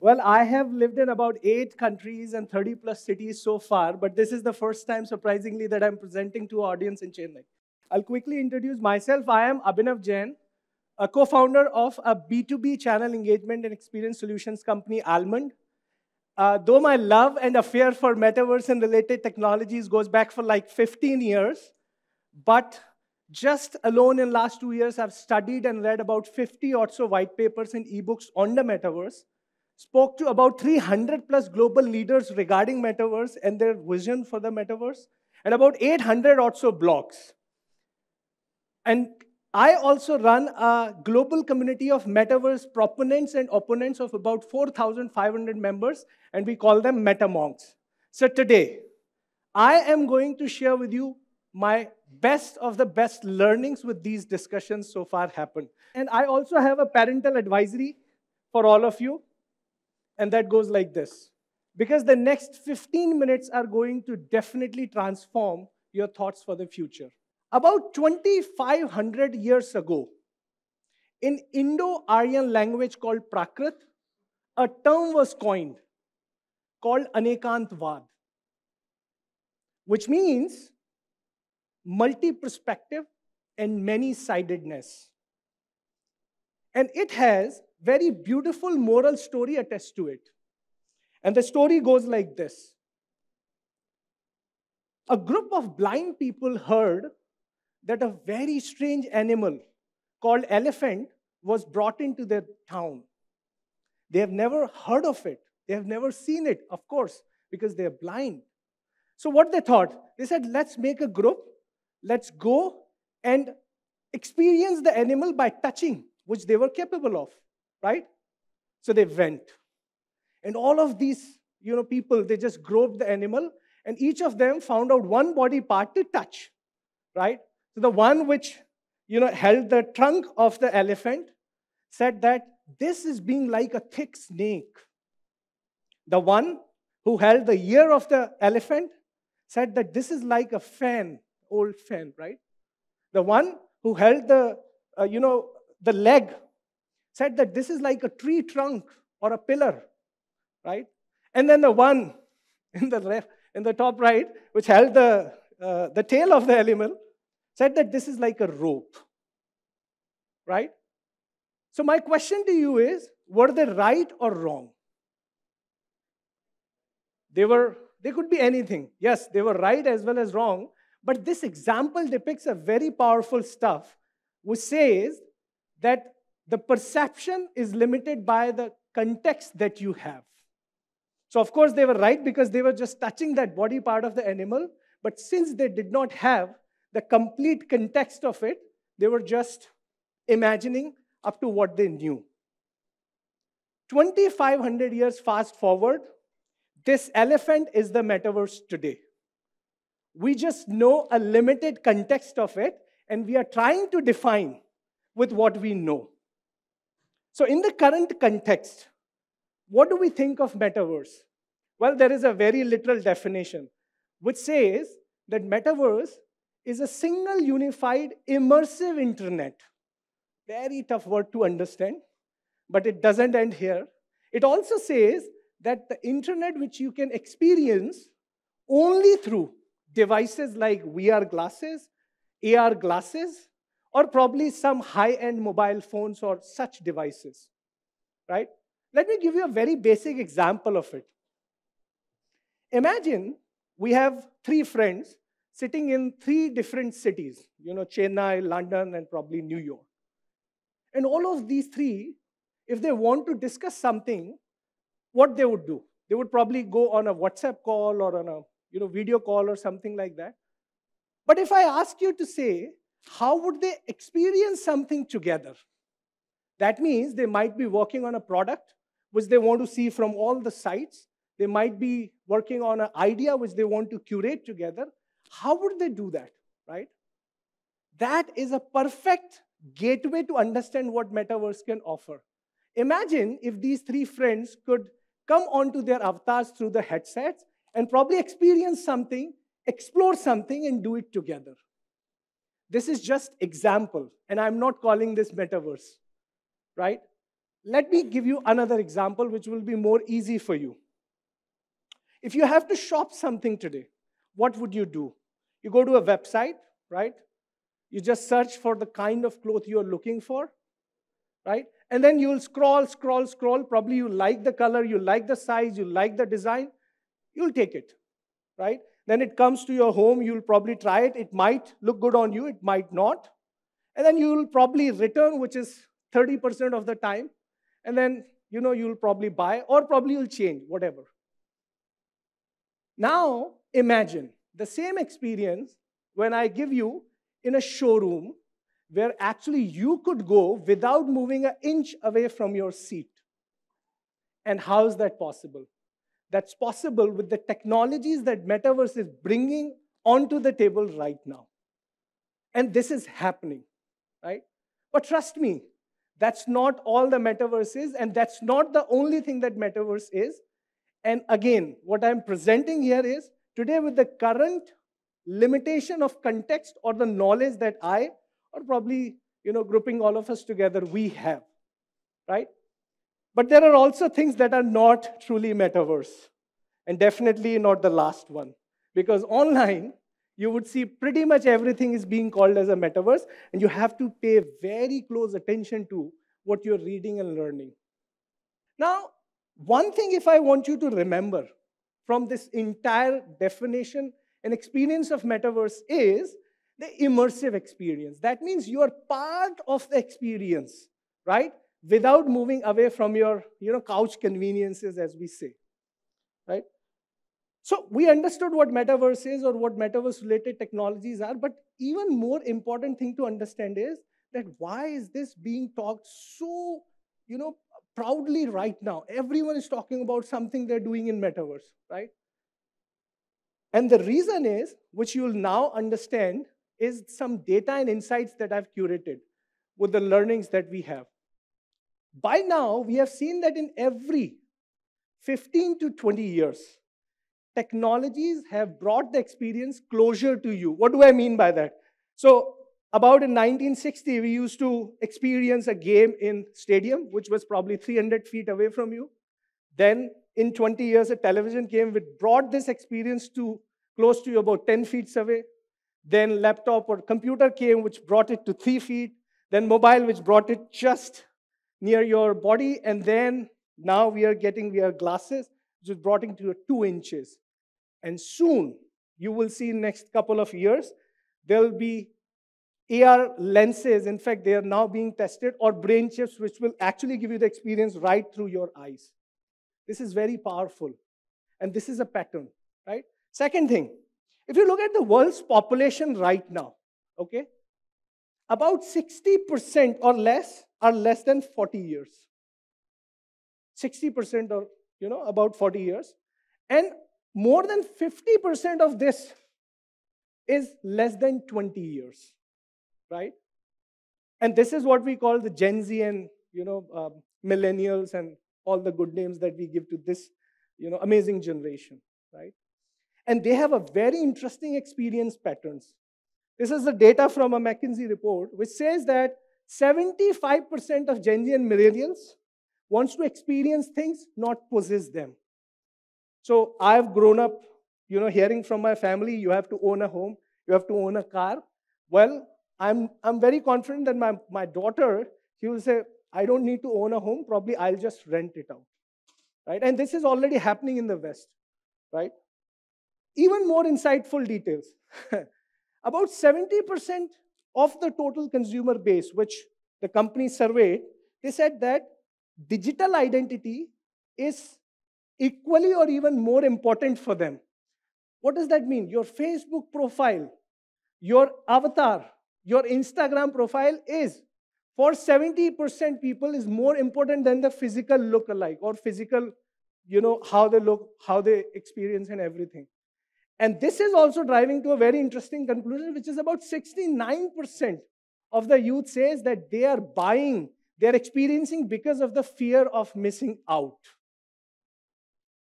Well, I have lived in about 8 countries and 30 plus cities so far, but this is the first time, surprisingly, that I'm presenting to an audience in Chennai. I'll quickly introduce myself. I am Abhinav Jain, a co-founder of a B2B channel engagement and experience solutions company, Almond. Though my love and affair for metaverse and related technologies goes back for like 15 years, but just alone in last 2 years, I've studied and read about 50 or so white papers and ebooks on the metaverse, spoke to about 300 plus global leaders regarding metaverse and their vision for the metaverse, and about 800 or so blogs. And I also run a global community of metaverse proponents and opponents of about 4,500 members, and we call them MetaMonks. So today, I am going to share with you my best of the best learnings with these discussions so far happened. And I also have a parental advisory for all of you, and that goes like this. Because the next 15 minutes are going to definitely transform your thoughts for the future. About 2,500 years ago, in Indo-Aryan language called Prakrit, a term was coined called Anekantvad, which means multi-perspective and many-sidedness. And it has very beautiful moral story attached to it. And the story goes like this. A group of blind people heard that a very strange animal called elephant was brought into their town. They have never heard of it. They have never seen it, of course, because they are blind. So what they thought, they said, let's make a group. Let's go and experience the animal by touching, which they were capable of, right? So they went. And all of these people, they just groped the animal, and each of them found out one body part to touch, right? So the one which held the trunk of the elephant said that this is being like a thick snake. The one who held the ear of the elephant said that this is like a fan, old fan, right? The one who held the leg said that this is like a tree trunk or a pillar, right? And then the one in the top right, which held the tail of the animal, said that this is like a rope, right? So my question to you is, were they right or wrong? They could be anything. Yes, they were right as well as wrong, but this example depicts a very powerful stuff, which says that the perception is limited by the context that you have. So of course they were right because they were just touching that body part of the animal, but since they did not have the complete context of it, they were just imagining up to what they knew. 2,500 years fast forward, this elephant is the metaverse today. We just know a limited context of it, and we are trying to define with what we know. So in the current context, what do we think of metaverse? Well, there is a very literal definition, which says that metaverse is a single unified immersive internet. Very tough word to understand, but it doesn't end here. It also says that the internet which you can experience only through devices like VR glasses, AR glasses, or probably some high-end mobile phones or such devices, right? Let me give you a very basic example of it. Imagine we have 3 friends sitting in 3 different cities, Chennai, London, and probably New York. And all of these 3, if they want to discuss something, what they would do? They would probably go on a WhatsApp call or on a video call or something like that. But if I ask you to say, how would they experience something together? That means they might be working on a product which they want to see from all the sides. They might be working on an idea which they want to curate together. How would they do that, right? That is a perfect gateway to understand what metaverse can offer. Imagine if these 3 friends could come onto their avatars through the headsets and probably experience something, explore something, and do it together. This is just example, and I'm not calling this metaverse, right? Let me give you another example which will be more easy for you. If you have to shop something today, what would you do? You go to a website, right? You just search for the kind of cloth you're looking for, right? And then you'll scroll, scroll, scroll. Probably you like the color, you like the size, you like the design. You'll take it, right? Then it comes to your home, you'll probably try it. It might look good on you, it might not. And then you'll probably return, which is 30% of the time. And then, you'll probably buy, or probably you'll change, whatever. Now, imagine the same experience when I give you in a showroom where actually you could go without moving an inch away from your seat. And how is that possible? That's possible with the technologies that Metaverse is bringing onto the table right now. And this is happening, right? But trust me, that's not all the Metaverse is, and that's not the only thing that Metaverse is. And again, what I'm presenting here is, today with the current limitation of context or the knowledge that I, or probably, grouping all of us together, we have, right? But there are also things that are not truly Metaverse, and definitely not the last one. Because online, you would see pretty much everything is being called as a Metaverse, and you have to pay very close attention to what you're reading and learning. Now, one thing if I want you to remember from this entire definition and experience of Metaverse is the immersive experience. That means you are part of the experience, right? Without moving away from your couch conveniences, as we say, right? So we understood what Metaverse is or what Metaverse-related technologies are, but even more important thing to understand is that why is this being talked so, proudly right now? Everyone is talking about something they're doing in Metaverse, right? And the reason is, which you'll now understand, is some data and insights that I've curated with the learnings that we have. By now, we have seen that in every 15 to 20 years, technologies have brought the experience closer to you. What do I mean by that? So about in 1960, we used to experience a game in stadium, which was probably 300 feet away from you. Then in 20 years, a television came which brought this experience to close to you, about 10 feet away. Then laptop or computer came, which brought it to 3 feet. Then mobile, which brought it just near your body. And then now we are getting VR glasses, which brought it to 2 inches. And soon, you will see in next couple of years, there'll be AR lenses. In fact, they are now being tested, or brain chips, which will actually give you the experience right through your eyes. This is very powerful. And this is a pattern, right? Second thing, if you look at the world's population right now, okay, about 60% or less are less than 40 years. 60% or, about 40 years. And more than 50% of this is less than 20 years, right? And this is what we call the Gen Z and, millennials and all the good names that we give to this, amazing generation, right? And they have a very interesting experience patterns. This is the data from a McKinsey report, which says that 75% of Gen Z and millennials wants to experience things, not possess them. So I've grown up, hearing from my family, you have to own a home, you have to own a car. Well, I'm very confident that my daughter, she will say, I don't need to own a home, probably I'll just rent it out, right? And this is already happening in the West, right? Even more insightful details. About 70% of the total consumer base, which the company surveyed, they said that digital identity is equally or even more important for them. What does that mean? Your Facebook profile, your avatar, your Instagram profile is, for 70% people, is more important than the physical look-alike or physical, how they look, how they experience and everything. And this is also driving to a very interesting conclusion, which is about 69% of the youth says that they are buying, they're experiencing because of the fear of missing out.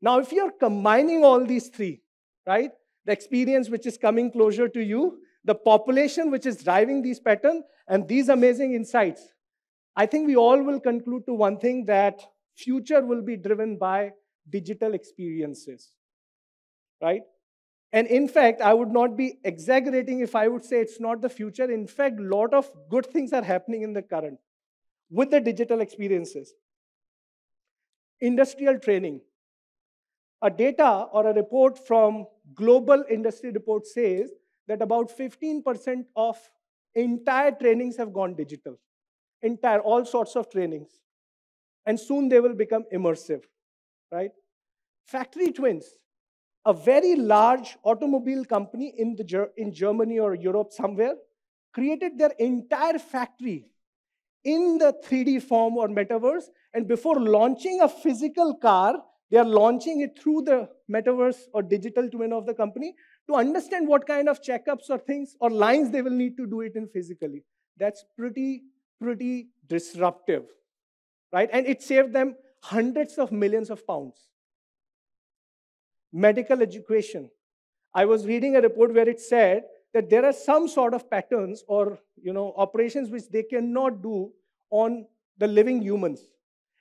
Now, if you're combining all these three, right, the experience which is coming closer to you, the population which is driving these patterns, and these amazing insights, I think we all will conclude to one thing, that future will be driven by digital experiences, right? And in fact, I would not be exaggerating if I would say it's not the future. In fact, a lot of good things are happening in the current with the digital experiences. Industrial training. A data or a report from Global Industry Report says that about 15% of entire trainings have gone digital. All sorts of trainings. And soon they will become immersive, right? Factory twins. A very large automobile company in Germany or Europe somewhere created their entire factory in the 3D form or metaverse, and before launching a physical car, they are launching it through the metaverse or digital twin of the company to understand what kind of checkups or things or lines they will need to do it in physically. That's pretty disruptive, right? And it saved them hundreds of millions of pounds. Medical education. I was reading a report where it said that there are some sort of patterns or operations which they cannot do on the living humans.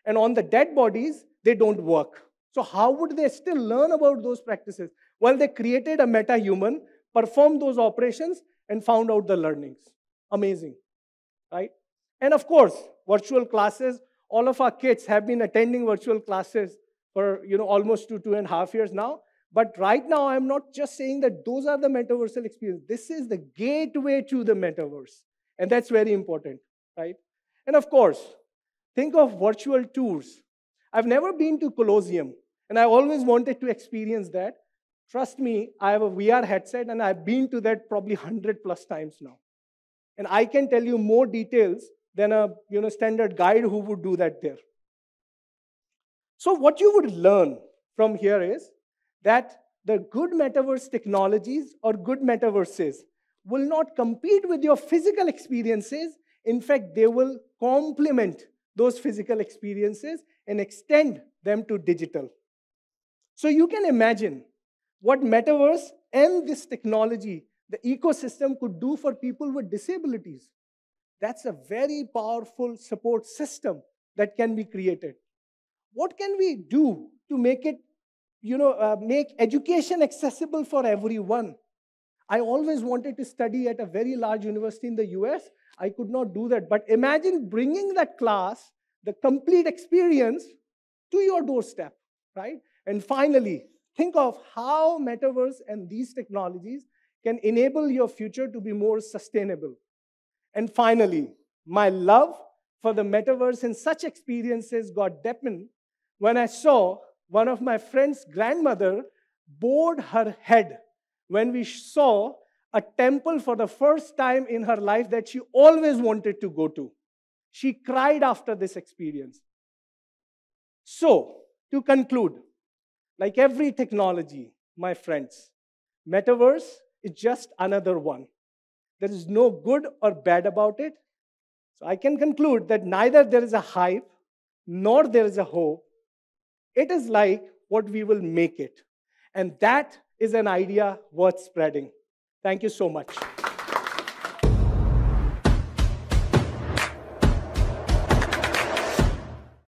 And on the dead bodies, they don't work. So how would they still learn about those practices? Well, they created a meta-human, performed those operations, and found out the learnings. Amazing, right? And of course, virtual classes. All of our kids have been attending virtual classes for almost 2.5 years now. But right now, I'm not just saying that those are the metaversal experiences. This is the gateway to the metaverse. And that's very important, right? And of course, think of virtual tours. I've never been to Colosseum, and I always wanted to experience that. Trust me, I have a VR headset, and I've been to that probably 100+ times now. And I can tell you more details than a standard guide who would do that there. So what you would learn from here is that the good metaverse technologies or good metaverses will not compete with your physical experiences. In fact, they will complement those physical experiences and extend them to digital. So you can imagine what metaverse and this technology, the ecosystem, could do for people with disabilities. That's a very powerful support system that can be created. What can we do to make it, make education accessible for everyone? I always wanted to study at a very large university in the US. I could not do that. But imagine bringing that class, the complete experience, to your doorstep, right? And finally, think of how metaverse and these technologies can enable your future to be more sustainable. And finally, my love for the metaverse and such experiences got deepened when I saw one of my friend's grandmother bowed her head when we saw a temple for the first time in her life that she always wanted to go to. She cried after this experience. So, to conclude, like every technology, my friends, metaverse is just another one. There is no good or bad about it. So I can conclude that neither there is a hype, nor there is a hope. It is like what we will make it. And that is an idea worth spreading. Thank you so much.